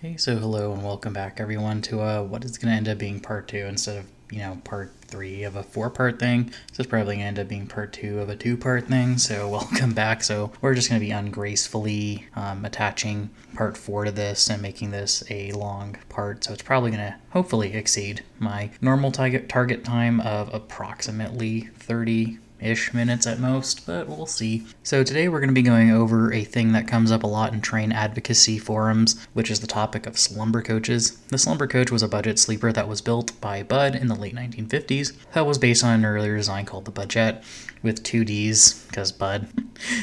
Okay, so hello and welcome back everyone to what is going to end up being part 2 instead of, part 3 of a 4-part thing. This is probably going to end up being part 2 of a 2-part thing, so welcome back. So we're just going to be ungracefully attaching part 4 to this and making this a long part, so it's probably going to hopefully exceed my normal target time of approximately 30-ish minutes at most, but we'll see. So today we're going to be going over a thing that comes up a lot in train advocacy forums, which is the topic of slumber coaches. The slumber coach was a budget sleeper that was built by Budd in the late 1950s. That was based on an earlier design called the Budget, with 2 Ds, because Budd.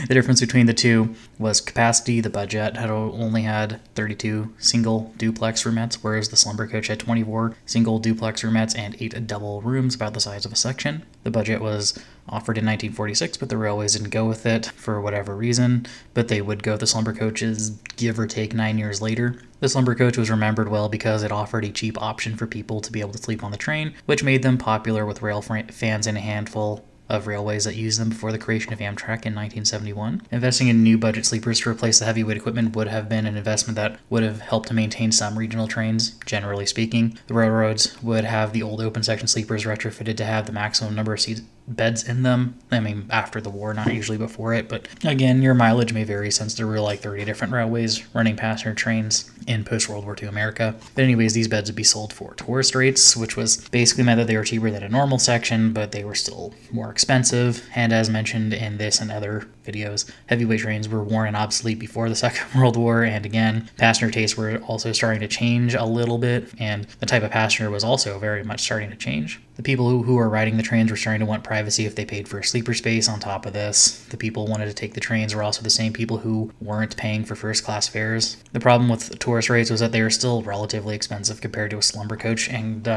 The difference between the two was capacity. The Budget only had 32 single duplex roomettes, whereas the slumber coach had 24 single duplex roomettes and 8 double rooms about the size of a section. The Budget was offered in 1946, but the railways didn't go with it for whatever reason, but they would go with the slumber coaches give or take 9 years later. The slumber coach was remembered well because it offered a cheap option for people to be able to sleep on the train, which made them popular with rail fans in a handful of railways that used them before the creation of Amtrak in 1971. Investing in new budget sleepers to replace the heavyweight equipment would have been an investment that would have helped to maintain some regional trains, generally speaking. The railroads would have the old open section sleepers retrofitted to have the maximum number of beds in them. I mean, after the war, not usually before it, but again, your mileage may vary since there were like 30 different railways running passenger trains in post-World War II America. But anyways, these beds would be sold for tourist rates, which was basically meant that they were cheaper than a normal section, but they were still more expensive. And as mentioned in this and other videos, heavyweight trains were worn and obsolete before the Second World War, and again, passenger tastes were also starting to change a little bit, and the type of passenger was also very much starting to change. The people who were riding the trains were starting to want privacy if they paid for sleeper space. On top of this, the people who wanted to take the trains were also the same people who weren't paying for first-class fares. The problem with tourist rates was that they were still relatively expensive compared to a slumber coach, and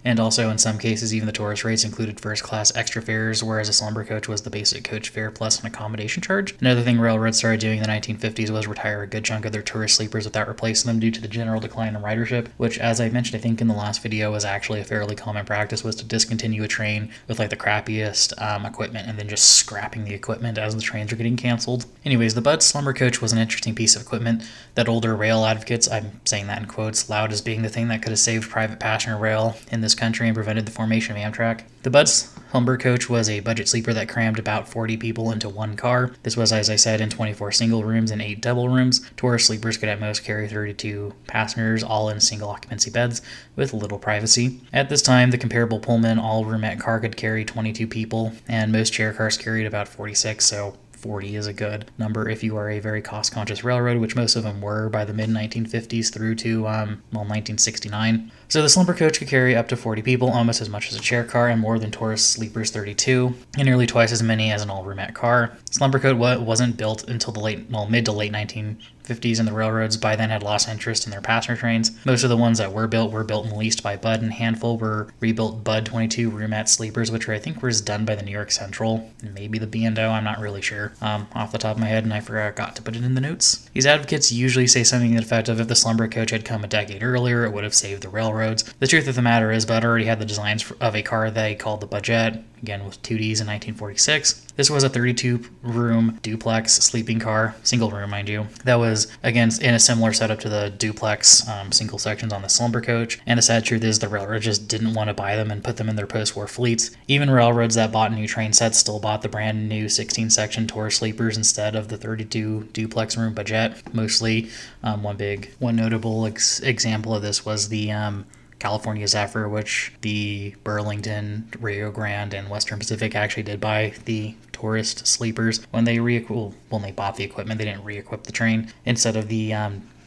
and also in some cases even the tourist rates included first-class extra fares, whereas a slumber coach was the basic coach fare plus an accommodation charge. Another thing railroads started doing in the 1950s was retire a good chunk of their tourist sleepers without replacing them due to the general decline in ridership, which, as I mentioned I think in the last video, was actually a fairly common practice, was to discontinue a train with like the crappiest equipment and then just scrapping the equipment as the trains are getting canceled. Anyways, the Budd slumber coach was an interesting piece of equipment that older rail advocates, I'm saying that in quotes, loud as being the thing that could have saved private passenger rail in this country and prevented the formation of Amtrak. The Budd slumber coach was a budget sleeper that crammed about 40 people into one car. This was, as I said, in 24 single rooms and 8 double rooms. Tourist sleepers could at most carry 32 passengers, all in single occupancy beds with little privacy. At this time, the comparable Pullman all-roomette car could carry 22 people, and most chair cars carried about 46, so 40 is a good number if you are a very cost-conscious railroad, which most of them were by the mid-1950s through to, 1969. So the slumber coach could carry up to 40 people, almost as much as a chair car, and more than tourist sleepers 32, and nearly twice as many as an all-roomette car. Slumber coach wasn't built until the mid to late 1950s, and the railroads by then had lost interest in their passenger trains. Most of the ones that were built and leased by Budd, and a handful were rebuilt Budd 22 roomette sleepers, which I think was done by the New York Central, and maybe the B&O, I'm not really sure, off the top of my head, and I forgot to put it in the notes. These advocates usually say something to the effect of, if the slumber coach had come a decade earlier, it would have saved the railroads. The truth of the matter is, Budd already had the designs of a car they called the Budget, again with 2 Ds in 1946. This was a 32-room duplex sleeping car, single room mind you, that was, again, in a similar setup to the duplex single sections on the slumber coach, and the sad truth is the railroad just didn't want to buy them and put them in their post-war fleets. Even railroads that bought new train sets still bought the brand new 16-section tourist sleepers instead of the 32 duplex room Budget. Mostly, one notable example of this was the California Zephyr, which the Burlington, Rio Grande, and Western Pacific actually did buy the tourist sleepers. When they bought the equipment, they didn't re-equip the train. Instead of the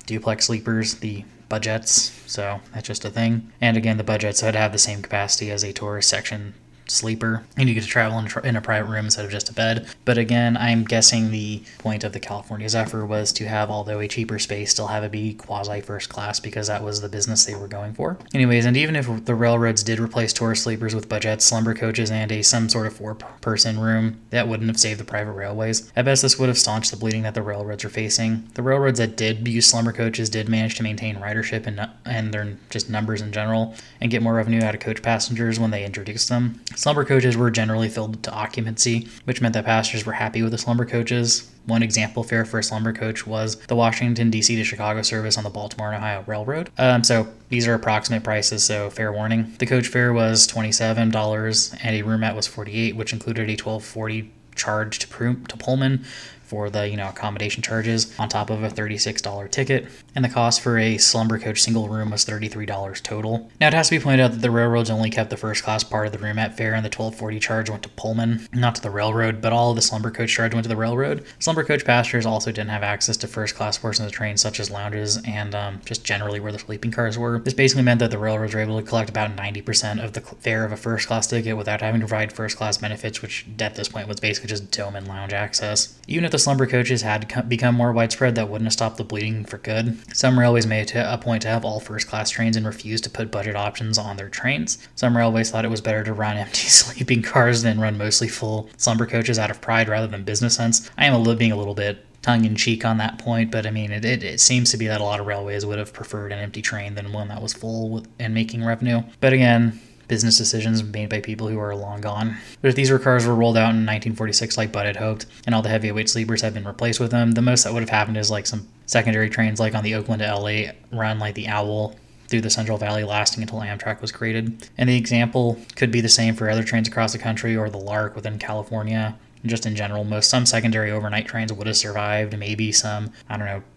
duplex sleepers, the Budgets, so that's just a thing. And again, the Budgets had to have the same capacity as a tourist section sleeper, and you get to travel in a private room instead of just a bed. But again, I'm guessing the point of the California Zephyr was to have, although a cheaper space, still have it be quasi first class, because that was the business they were going for. Anyways, and even if the railroads did replace tourist sleepers with Budgets, slumber coaches, and some sort of 4-person room, that wouldn't have saved the private railways. At best, this would have staunched the bleeding that the railroads were facing. The railroads that did use slumber coaches did manage to maintain ridership and their just numbers in general, and get more revenue out of coach passengers when they introduced them. Slumber coaches were generally filled to occupancy, which meant that passengers were happy with the slumber coaches. One example fare for a slumber coach was the Washington, D.C. to Chicago service on the Baltimore and Ohio Railroad. So these are approximate prices, so fair warning. The coach fare was $27 and a roomette was $48, which included a $12.40 charge to Pullman for the accommodation charges on top of a $36 ticket, and the cost for a slumber coach single room was $33 total. Now it has to be pointed out that the railroads only kept the first class part of the roomette fare, and the $12.40 charge went to Pullman, not to the railroad, but all of the slumber coach charge went to the railroad. Slumber coach passengers also didn't have access to first class portions of the train, such as lounges and just generally where the sleeping cars were. This basically meant that the railroads were able to collect about 90% of the fare of a first class ticket without having to provide first class benefits, which at this point was basically just dome and lounge access. Even if the slumber coaches had become more widespread, that wouldn't have stopped the bleeding for good. Some railways made it a point to have all first-class trains and refused to put budget options on their trains. Some railways thought it was better to run empty sleeping cars than run mostly full slumber coaches out of pride rather than business sense. I am being a little bit tongue-in-cheek on that point, but I mean, it seems to be that a lot of railways would have preferred an empty train than one that was full and making revenue. But again, business decisions made by people who are long gone. But if these cars were rolled out in 1946 like Bud had hoped, and all the heavyweight sleepers had been replaced with them, the most that would have happened is like some secondary trains like on the Oakland to LA run like the Owl through the Central Valley lasting until Amtrak was created. And the example could be the same for other trains across the country or the Lark within California. Just in general, some secondary overnight trains would have survived, maybe some,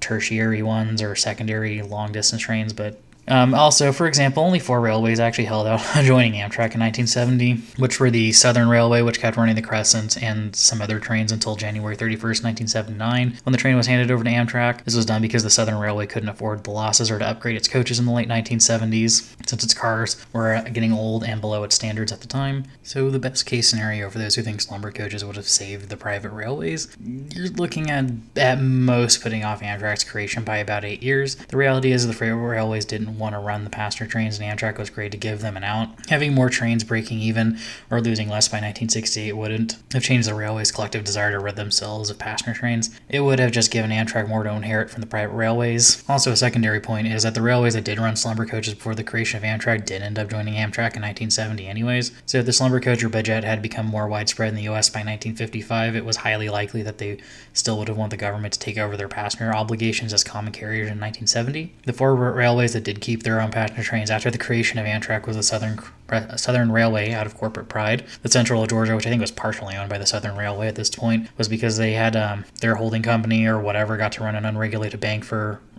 tertiary ones or secondary long-distance trains, but also, for example, only 4 railways actually held out on joining Amtrak in 1970, which were the Southern Railway, which kept running the Crescent, and some other trains until January 31st, 1979, when the train was handed over to Amtrak. This was done because the Southern Railway couldn't afford the losses or to upgrade its coaches in the late 1970s, since its cars were getting old and below its standards at the time. So the best case scenario for those who think slumber coaches would have saved the private railways, you're looking at most putting off Amtrak's creation by about 8 years. The reality is the freight railways didn't want to run the passenger trains, and Amtrak was great to give them an out. Having more trains breaking even or losing less by 1968 wouldn't have changed the railways' collective desire to rid themselves of passenger trains. It would have just given Amtrak more to inherit from the private railways. Also, a secondary point is that the railways that did run slumber coaches before the creation of Amtrak did end up joining Amtrak in 1970 anyways. So if the slumber coach or budget had become more widespread in the US by 1955, it was highly likely that they still would have wanted the government to take over their passenger obligations as common carriers in 1970. The 4 railways that did keep their own passenger trains after the creation of Amtrak was the Southern Railway out of corporate pride. The Central of Georgia, which I think was partially owned by the Southern Railway at this point, was because they had their holding company or whatever got to run an unregulated bank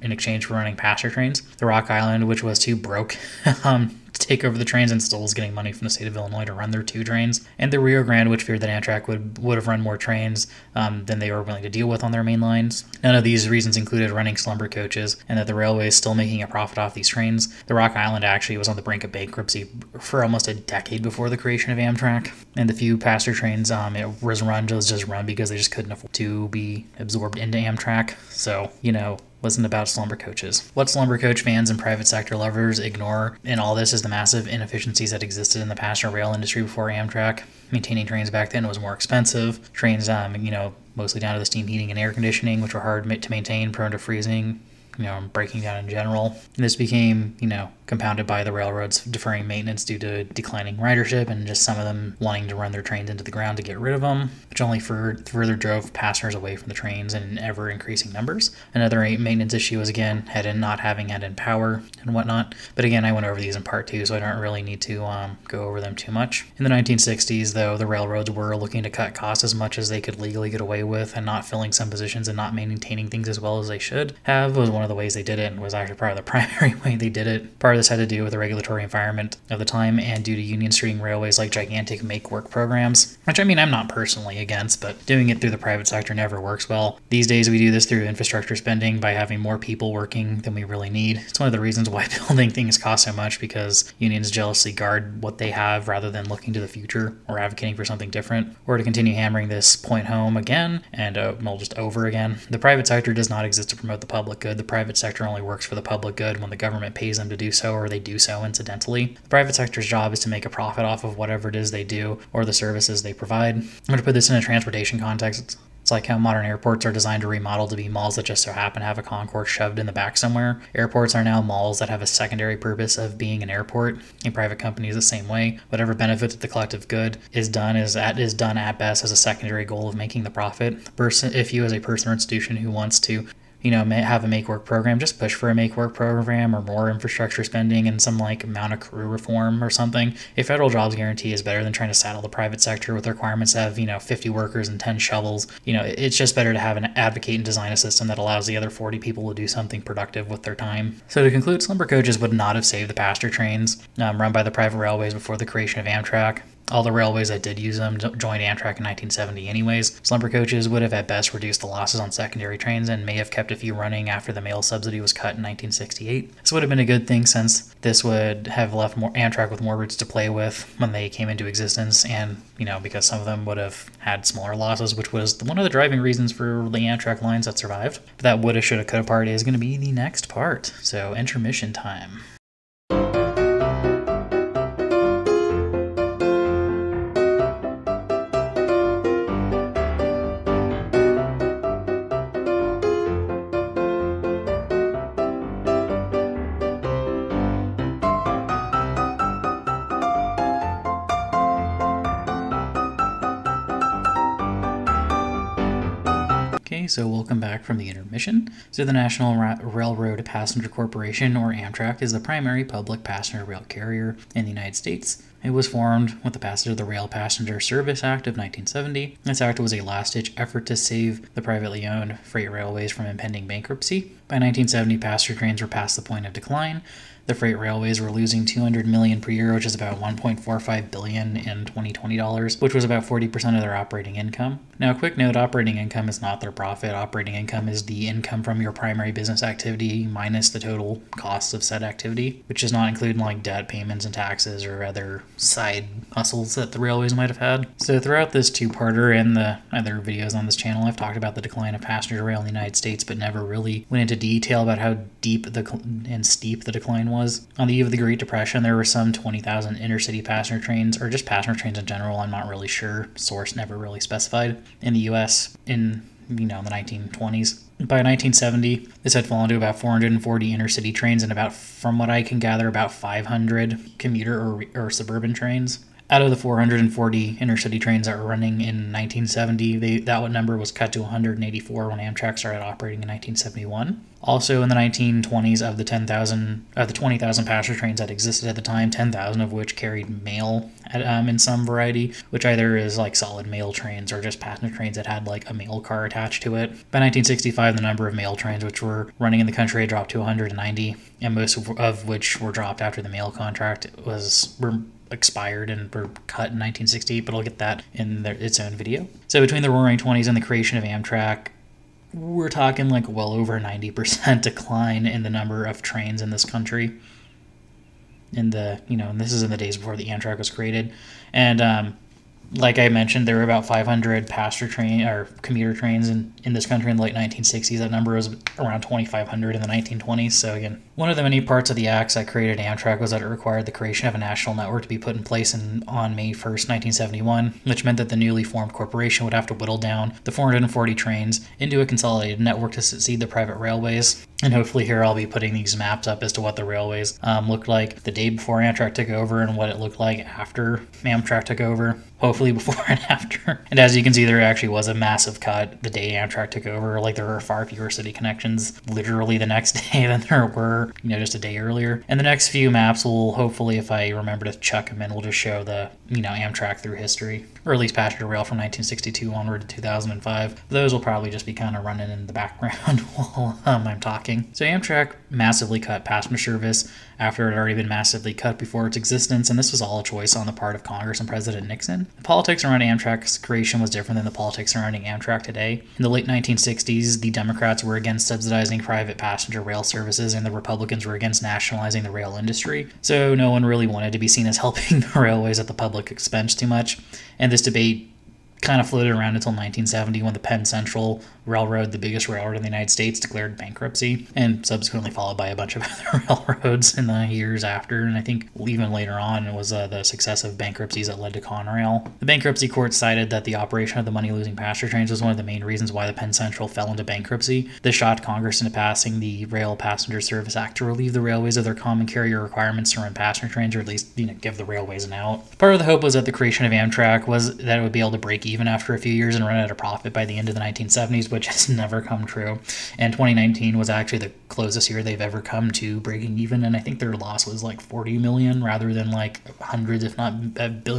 in exchange for running passenger trains. The Rock Island, which was too broke to take over the trains and still was getting money from the state of Illinois to run their 2 trains. And the Rio Grande, which feared that Amtrak would have run more trains than they were willing to deal with on their main lines. None of these reasons included running slumber coaches, and that the railway is still making a profit off these trains. The Rock Island actually was on the brink of bankruptcy for almost a decade before the creation of Amtrak. And the few passenger trains it was just run because they just couldn't afford to be absorbed into Amtrak. So, wasn't about slumber coaches. What slumber coach fans and private sector lovers ignore in all this is the massive inefficiencies that existed in the passenger rail industry before Amtrak. Maintaining trains back then was more expensive. Trains, mostly down to the steam heating and air conditioning, which were hard to maintain, prone to freezing, breaking down in general. And this became, compounded by the railroads deferring maintenance due to declining ridership and just some of them wanting to run their trains into the ground to get rid of them, which only further drove passengers away from the trains in ever-increasing numbers. Another maintenance issue was, again, not having head-end power and whatnot. But again, I went over these in part 2, so I don't really need to go over them too much. In the 1960s, though, the railroads were looking to cut costs as much as they could legally get away with, and not filling some positions and not maintaining things as well as they should have was one of the ways they did it, and was actually probably the primary way they did it. Part of this had to do with the regulatory environment of the time and due to unions treating railways like gigantic make-work programs, which I'm not personally against, but doing it through the private sector never works well. These days we do this through infrastructure spending by having more people working than we really need. It's one of the reasons why building things cost so much, because unions jealously guard what they have rather than looking to the future or advocating for something different. Or to continue hammering this point home again and just over again, the private sector does not exist to promote the public good. The private sector only works for the public good when the government pays them to do so, or they do so incidentally. The private sector's job is to make a profit off of whatever it is they do or the services they provide. I'm going to put this in a transportation context. It's like how modern airports are designed to remodel to be malls that just so happen to have a concourse shoved in the back somewhere. Airports are now malls that have a secondary purpose of being an airport. A private company is the same way. Whatever benefits the collective good is done at best as a secondary goal of making the profit. If you as a person or institution who wants to have a make work program, just push for a make work program or more infrastructure spending and some like amount of crew reform or something. A federal jobs guarantee is better than trying to saddle the private sector with requirements to have, 50 workers and 10 shovels. It's just better to have an advocate and design a system that allows the other 40 people to do something productive with their time. So to conclude, slumber coaches would not have saved the passenger trains run by the private railways before the creation of Amtrak. All the railways that did use them joined Amtrak in 1970 anyways. Slumber coaches would have at best reduced the losses on secondary trains and may have kept a few running after the mail subsidy was cut in 1968. This would have been a good thing since this would have left Amtrak with more routes to play with when they came into existence, and because some of them would have had smaller losses, which was one of the driving reasons for the Amtrak lines that survived. But that woulda, shoulda, coulda part is going to be the next part. So intermission time. Okay, so welcome back from the intermission. So the National Railroad Passenger Corporation, or Amtrak, is the primary public passenger rail carrier in the United States. It was formed with the passage of the Rail Passenger Service Act of 1970. This act was a last-ditch effort to save the privately owned freight railways from impending bankruptcy. By 1970, passenger trains were past the point of decline. The freight railways were losing $200 million per year, which is about $1.45 billion in 2020 dollars, which was about 40% of their operating income. Now, a quick note, operating income is not their profit. Operating income is the income from your primary business activity minus the total costs of said activity, which does not include like debt payments and taxes or other side hustles that the railways might have had. So throughout this two-parter and the other videos on this channel, I've talked about the decline of passenger rail in the United States, but never really went into detail about how deep and steep the decline was. On the eve of the Great Depression, there were some 20,000 intercity passenger trains, or just passenger trains in general, I'm not really sure. Source never really specified. In the U.S. in the 1920s. By 1970, this had fallen to about 440 intercity trains and about, from what I can gather, about 500 commuter or suburban trains. Out of the 440 intercity trains that were running in 1970, that number was cut to 184 when Amtrak started operating in 1971. Also, in the 1920s, of the 20,000 passenger trains that existed at the time, 10,000 of which carried mail in some variety, which either is like solid mail trains or just passenger trains that had like a mail car attached to it. By 1965, the number of mail trains which were running in the country had dropped to 190, and most of which were dropped after the mail contract were expired and were cut in 1968, but I'll get that in its own video. So between the Roaring 20s and the creation of Amtrak, we're talking like well over 90% decline in the number of trains in this country. And this is in the days before the Amtrak was created. And like I mentioned, there were about 500 passenger train or commuter trains in this country in the late 1960s. That number was around 2,500 in the 1920s. So again, one of the many parts of the acts that created Amtrak was that it required the creation of a national network to be put in place on May 1st, 1971, which meant that the newly formed corporation would have to whittle down the 440 trains into a consolidated network to succeed the private railways. And hopefully here I'll be putting these maps up as to what the railways looked like the day before Amtrak took over and what it looked like after Amtrak took over. Hopefully before and after. And as you can see, there actually was a massive cut the day Amtrak took over. Like, there were far fewer city connections literally the next day than there were, just a day earlier. And the next few maps will hopefully, if I remember to chuck them in, will just show the, Amtrak through history, or at least passenger rail from 1962 onward to 2005. Those will probably just be kind of running in the background while I'm talking. So Amtrak massively cut passenger service after it had already been massively cut before its existence, and this was all a choice on the part of Congress and President Nixon. The politics around Amtrak's creation was different than the politics surrounding Amtrak today. In the late 1960s, the Democrats were against subsidizing private passenger rail services, and the Republicans were against nationalizing the rail industry. So no one really wanted to be seen as helping the railways at the public expense too much, and this debate kind of floated around until 1970 when the Penn Central Railroad, the biggest railroad in the United States, declared bankruptcy, and subsequently followed by a bunch of other railroads in the years after. And I think even later on it was the successive bankruptcies that led to Conrail. The bankruptcy court cited that the operation of the money-losing passenger trains was one of the main reasons why the Penn Central fell into bankruptcy. This shocked Congress into passing the Rail Passenger Service Act to relieve the railways of their common carrier requirements to run passenger trains, or at least give the railways an out. Part of the hope was that the creation of Amtrak was that it would be able to break even after a few years and run at a profit by the end of the 1970s, which has never come true. And 2019 was actually the closest year they've ever come to breaking even, and I think their loss was like 40 million rather than like hundreds, if not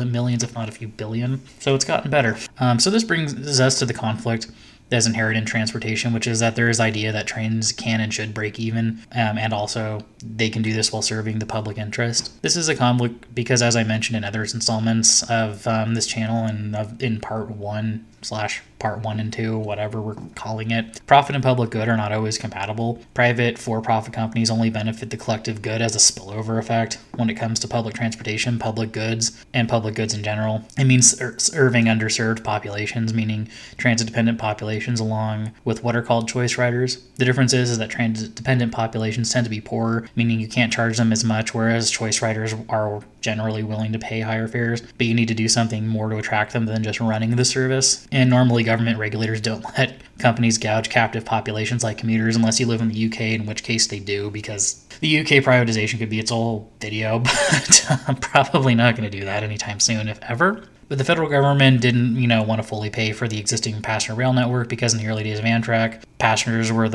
millions, if not a few billion. So it's gotten better. So this brings us to the conflict that's inherent in transportation, which is that there is idea that trains can and should break even, and also they can do this while serving the public interest. This is a conflict because, as I mentioned in other installments of this channel and in part 1 / part 1 and 2, whatever we're calling it, profit and public good are not always compatible. Private for-profit companies only benefit the collective good as a spillover effect. When it comes to public transportation, public goods, and public goods in general, it means serving underserved populations, meaning transit-dependent populations, along with what are called choice riders. The difference is that transit-dependent populations tend to be poorer, meaning you can't charge them as much, whereas choice riders are generally willing to pay higher fares, but you need to do something more to attract them than just running the service. And normally government regulators don't let companies gouge captive populations like commuters unless you live in the UK, in which case they do, because the UK privatization could be its whole video, but I'm probably not going to do that anytime soon, if ever. But the federal government didn't, want to fully pay for the existing passenger rail network because in the early days of Amtrak, passengers were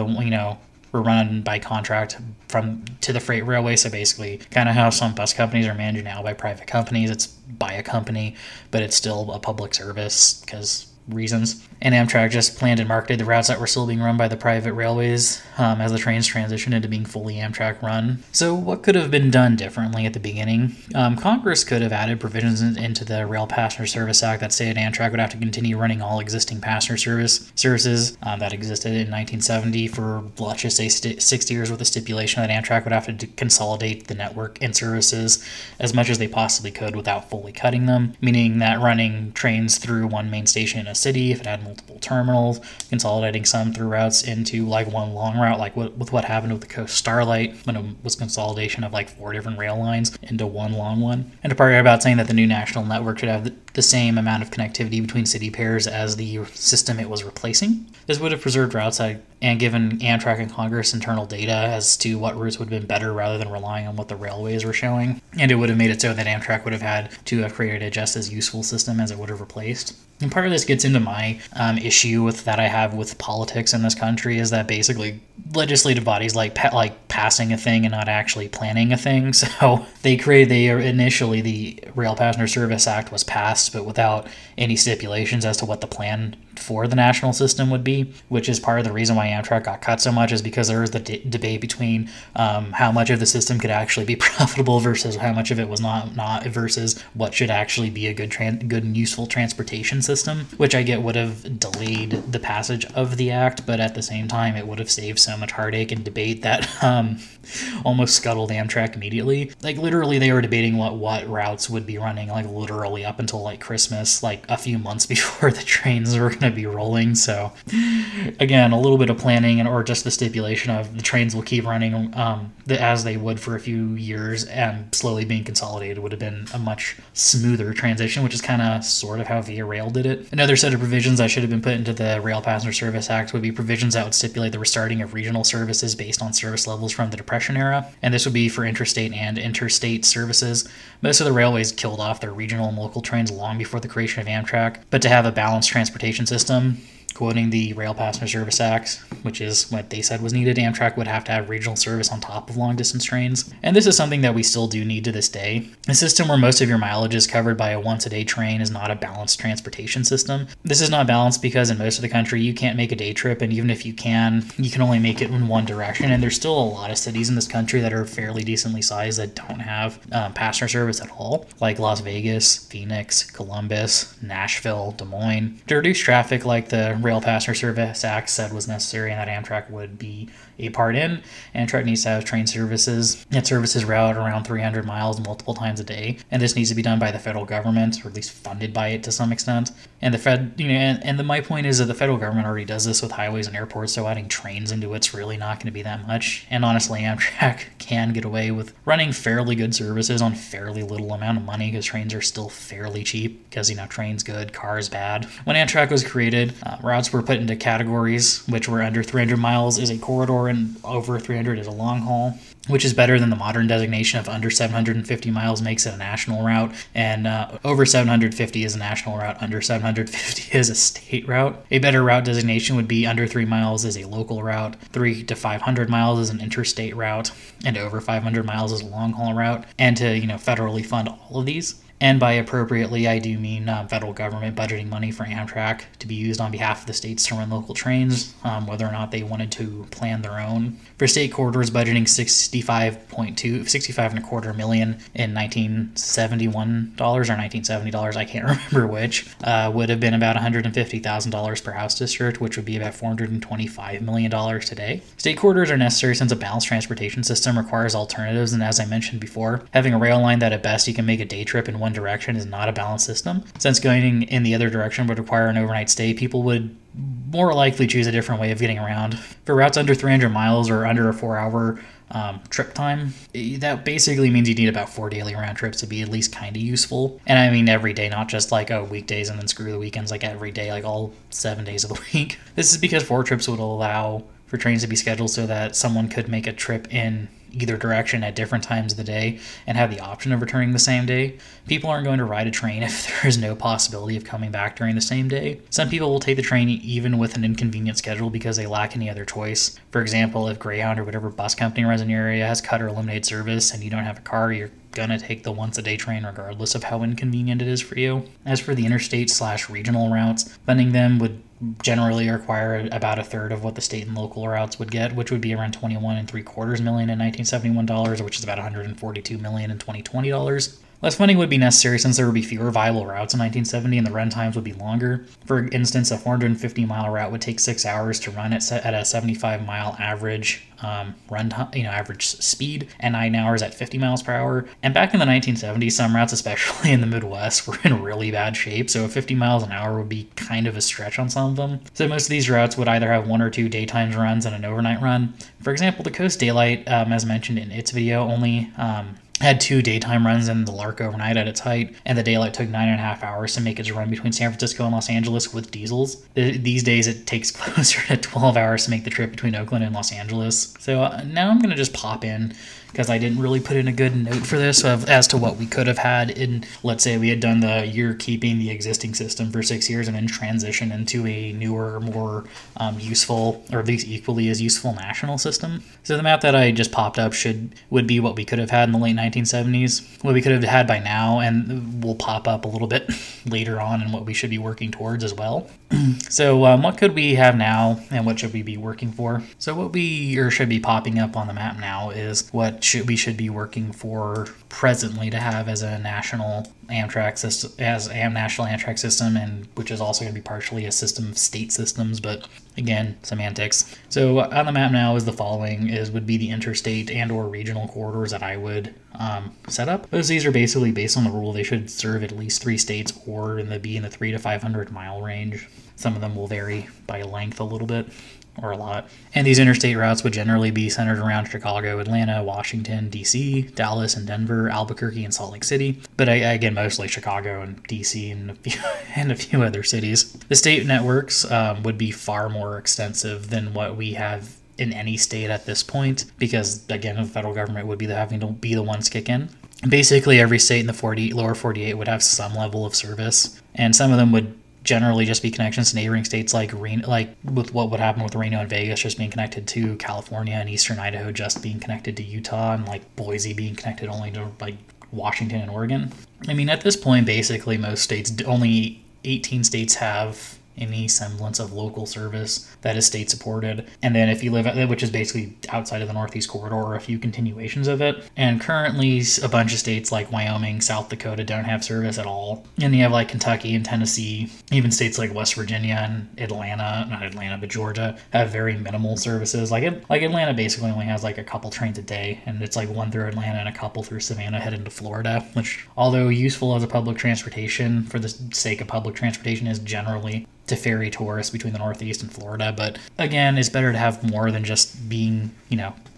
were run by contract to the freight railway. So basically kind of how some bus companies are managed now by private companies. It's by a company, but it's still a public service because reasons. And Amtrak just planned and marketed the routes that were still being run by the private railways as the trains transitioned into being fully Amtrak run. So what could have been done differently at the beginning? Congress could have added provisions into the Rail Passenger Service Act that stated Amtrak would have to continue running all existing passenger services that existed in 1970 for, let's just say, 60 years, with a stipulation that Amtrak would have to consolidate the network and services as much as they possibly could without fully cutting them, meaning that running trains through one main station in a city, if it had multiple terminals, consolidating some through routes into like one long route, like with what happened with the Coast Starlight when it was consolidation of like 4 different rail lines into one long one. And to part about saying that the new national network should have the same amount of connectivity between city pairs as the system it was replacing. This would have preserved routes and given Amtrak and Congress internal data as to what routes would have been better rather than relying on what the railways were showing. And it would have made it so that Amtrak would have had to have created a just as useful system as it would have replaced. And part of this gets into my issue that I have with politics in this country, is that basically legislative bodies like passing a thing and not actually planning a thing. So initially the Rail Passenger Service Act was passed, but without any stipulations as to what the plan for the national system would be, which is part of the reason why Amtrak got cut so much, is because there was the debate between how much of the system could actually be profitable versus how much of it was not versus what should actually be a good and useful transportation system, which I get would have delayed the passage of the act, but at the same time it would have saved so much heartache and debate that almost scuttled Amtrak immediately. Like literally they were debating what routes would be running, like literally up until like Christmas, like a few months before the trains were going to be rolling. So again, a little bit of planning or just the stipulation of the trains will keep running as they would for a few years and slowly being consolidated would have been a much smoother transition, which is kind of sort of how Via Rail did it. Another set of provisions that should have been put into the Rail Passenger Service Act would be provisions that would stipulate the restarting of regional services based on service levels from the Depression era, and this would be for intrastate and interstate services. Most of the railways killed off their regional and local trains long before the creation of Amtrak, but to have a balanced transportation system, quoting the Rail Passenger Service Act, which is what they said was needed, Amtrak would have to have regional service on top of long-distance trains. And this is something that we still do need to this day. A system where most of your mileage is covered by a once-a-day train is not a balanced transportation system. This is not balanced because in most of the country you can't make a day trip, and even if you can only make it in one direction. And there's still a lot of cities in this country that are fairly decently sized that don't have passenger service at all, like Las Vegas, Phoenix, Columbus, Nashville, Des Moines. To reduce traffic like the Rail Passenger Service Act said was necessary and that Amtrak would be a part in. Amtrak needs to have train services. It services route around 300 miles multiple times a day, and this needs to be done by the federal government, or at least funded by it to some extent. And the Fed, my point is that the federal government already does this with highways and airports, so adding trains into it's really not going to be that much. And honestly, Amtrak can get away with running fairly good services on fairly little amount of money because trains are still fairly cheap because, trains good, cars bad. When Amtrak was created, routes were put into categories, which were under 300 miles is a corridor and over 300 is a long haul, which is better than the modern designation of under 750 miles makes it a national route, and over 750 is a national route, under 750 is a state route. A better route designation would be under 3 miles is a local route, 3 to 500 miles is an interstate route, and over 500 miles is a long haul route, and to federally fund all of these. And by appropriately, I do mean federal government budgeting money for Amtrak to be used on behalf of the states to run local trains, whether or not they wanted to plan their own. For state corridors, budgeting $65.25 million in 1971 or $1970, I can't remember which, would have been about $150,000 per House district, which would be about $425 million today. State corridors are necessary since a balanced transportation system requires alternatives, and as I mentioned before, having a rail line that at best you can make a day trip in one direction is not a balanced system. Since going in the other direction would require an overnight stay, people would more likely choose a different way of getting around. For routes under 300 miles or under a 4-hour trip time, that basically means you need about 4 daily round trips to be at least kind of useful. And I mean every day, not just like weekdays and then screw the weekends, like every day, like all 7 days of the week. This is because 4 trips would allow for trains to be scheduled so that someone could make a trip in either direction at different times of the day and have the option of returning the same day. People aren't going to ride a train if there is no possibility of coming back during the same day. Some people will take the train even with an inconvenient schedule because they lack any other choice. For example, if Greyhound or whatever bus company runs in your area has cut or eliminated service and you don't have a car, you're gonna take the once-a-day train regardless of how inconvenient it is for you. As for the interstate/regional routes, funding them would generally require about a third of what the state and local routes would get, which would be around $21.75 million in 1971 dollars, which is about $142 million in 2020 dollars. Less funding would be necessary since there would be fewer viable routes in 1970 and the run times would be longer. For instance, a 450-mile route would take 6 hours to run at a 75-mile average average speed, and 9 hours at 50 miles per hour. And back in the 1970s, some routes, especially in the Midwest, were in really bad shape, so 50 miles an hour would be kind of a stretch on some of them. So most of these routes would either have 1 or 2 daytime runs and an overnight run. For example, the Coast Daylight, as mentioned in its video, only had 2 daytime runs in the Lark overnight at its height, and the Daylight took 9.5 hours to make its run between San Francisco and Los Angeles with diesels. These days it takes closer to 12 hours to make the trip between Oakland and Los Angeles. So now I'm going to just pop in, because I didn't really put in a good note for this as to what we could have had in, let's say we had done the year keeping the existing system for 6 years and then transition into a newer, more useful, or at least equally as useful national system. So the map that I just popped up would be what we could have had in the late 1970s, what we could have had by now, and will pop up a little bit later on, and what we should be working towards as well. So what could we have now, and what should we be working for? So what should be popping up on the map now is what we should be working for presently to have as a national Amtrak system, national Amtrak system, and which is also going to be partially a system of state systems, but again, semantics. So on the map now is the following: would be the interstate and or regional corridors that I would set up. These are basically based on the rule they should serve at least 3 states or be in the 3 to 500 mile range. Some of them will vary by length a little bit, or a lot. And these interstate routes would generally be centered around Chicago, Atlanta, Washington, D.C., Dallas, and Denver, Albuquerque, and Salt Lake City. But again, mostly Chicago and D.C. and a few other cities. The state networks would be far more extensive than what we have in any state at this point, because again, the federal government would be having to be the ones kick in. Basically, every state in the lower 48 would have some level of service, and some of them would generally just be connections to neighboring states, like with what would happen with Reno and Vegas just being connected to California, and Eastern Idaho just being connected to Utah, and like Boise being connected only to like Washington and Oregon. I mean, at this point, basically most states, only 18 states have any semblance of local service that is state supported. And then if you live, which is basically outside of the Northeast Corridor, or a few continuations of it. And currently a bunch of states like Wyoming, South Dakota don't have service at all. And you have like Kentucky and Tennessee, even states like West Virginia and Atlanta, not Atlanta, but Georgia, have very minimal services. Like Atlanta basically only has like a couple trains a day, and it's like one through Atlanta and a couple through Savannah heading to Florida, which, although useful as a public transportation for the sake of public transportation, is generally to ferry tourists between the Northeast and Florida. But again, it's better to have more than just being,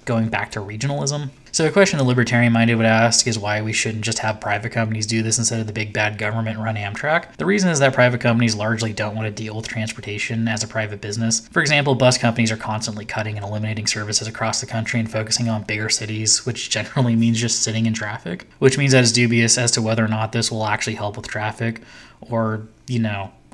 going back to regionalism. So a question the libertarian-minded would ask is why we shouldn't just have private companies do this instead of the big bad government-run Amtrak. The reason is that private companies largely don't want to deal with transportation as a private business. For example, bus companies are constantly cutting and eliminating services across the country and focusing on bigger cities, which generally means just sitting in traffic, which means that it's dubious as to whether or not this will actually help with traffic or,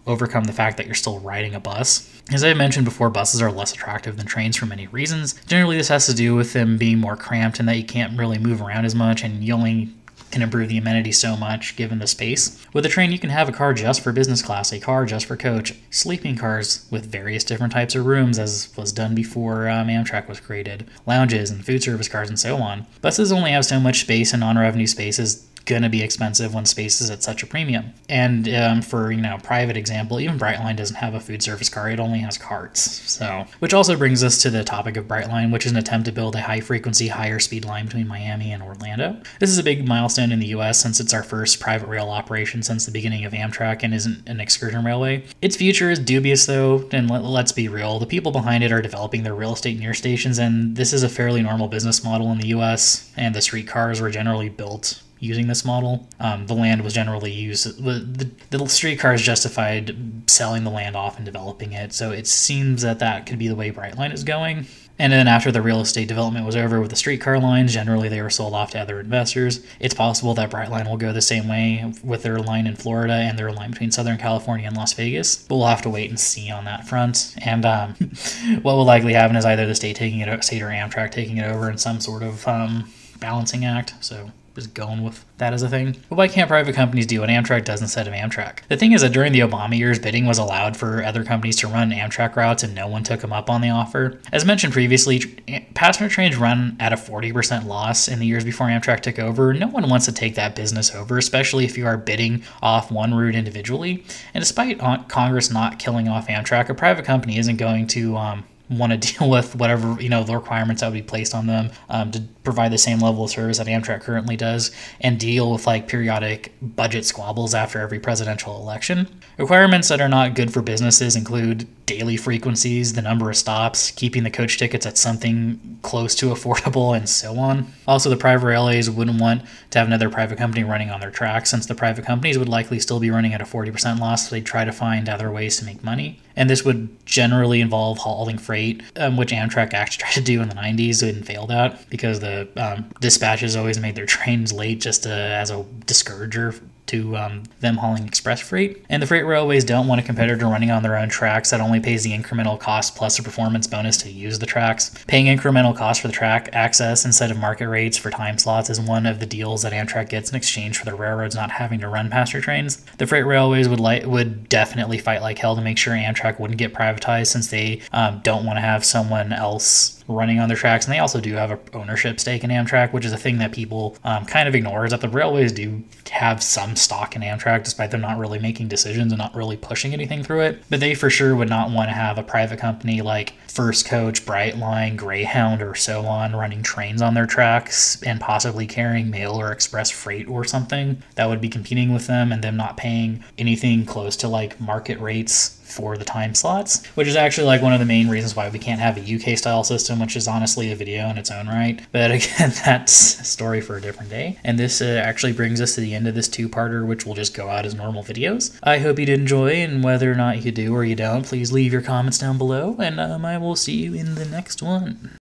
overcome the fact that you're still riding a bus. As I mentioned before, buses are less attractive than trains for many reasons. Generally, this has to do with them being more cramped and that you can't really move around as much, and you only can improve the amenities so much given the space. With a train, you can have a car just for business class, a car just for coach, sleeping cars with various different types of rooms as was done before Amtrak was created, lounges and food service cars and so on. Buses only have so much space, and non-revenue space is going to be expensive when space is at such a premium. And for private example, even Brightline doesn't have a food service car, it only has carts. So, which also brings us to the topic of Brightline, which is an attempt to build a high frequency, higher speed line between Miami and Orlando. This is a big milestone in the US since it's our first private rail operation since the beginning of Amtrak and isn't an excursion railway. Its future is dubious though, and let's be real, the people behind it are developing their real estate near stations, and this is a fairly normal business model in the US, and the streetcars were generally built using this model. The land was generally used, the streetcars justified selling the land off and developing it, so it seems that could be the way Brightline is going. And then after the real estate development was over with the streetcar lines, generally they were sold off to other investors. It's possible that Brightline will go the same way with their line in Florida and their line between Southern California and Las Vegas, but we'll have to wait and see on that front. And what will likely happen is either the state or Amtrak taking it over in some sort of balancing act. So just going with that as a thing. But why can't private companies do what Amtrak does instead of Amtrak? The thing is that during the Obama years, bidding was allowed for other companies to run Amtrak routes and no one took them up on the offer. As mentioned previously, passenger trains run at a 40% loss in the years before Amtrak took over. No one wants to take that business over, especially if you are bidding off one route individually. And despite Congress not killing off Amtrak, a private company isn't going to want to deal with whatever the requirements that would be placed on them to provide the same level of service that Amtrak currently does, and deal with like periodic budget squabbles after every presidential election. Requirements that are not good for businesses include daily frequencies, the number of stops, keeping the coach tickets at something close to affordable, and so on. Also, the private railways wouldn't want to have another private company running on their tracks, since the private companies would likely still be running at a 40% loss, so they'd try to find other ways to make money. And this would generally involve hauling freight, which Amtrak actually tried to do in the 90s and failed at because the dispatches always made their trains late just as a discourager to them hauling express freight. And the freight railways don't want a competitor running on their own tracks that only pays the incremental cost plus a performance bonus to use the tracks. Paying incremental cost for the track access instead of market rates for time slots is one of the deals that Amtrak gets in exchange for the railroads not having to run passenger trains. The freight railways would definitely fight like hell to make sure Amtrak wouldn't get privatized, since they don't want to have someone else running on their tracks, and they also do have an ownership stake in Amtrak, which is a thing that people kind of ignore, is that the railways do have some stock in Amtrak despite them not really making decisions and not really pushing anything through it. But they for sure would not want to have a private company like First Coach, Brightline, Greyhound, or so on running trains on their tracks and possibly carrying mail or express freight or something that would be competing with them, and them not paying anything close to like market rates for the time slots, which is actually like one of the main reasons why we can't have a UK style system, which is honestly a video in its own right. But again, that's a story for a different day. And this actually brings us to the end of this two-parter, which will just go out as normal videos. I hope you did enjoy, and whether or not you do or you don't, please leave your comments down below, and I will see you in the next one.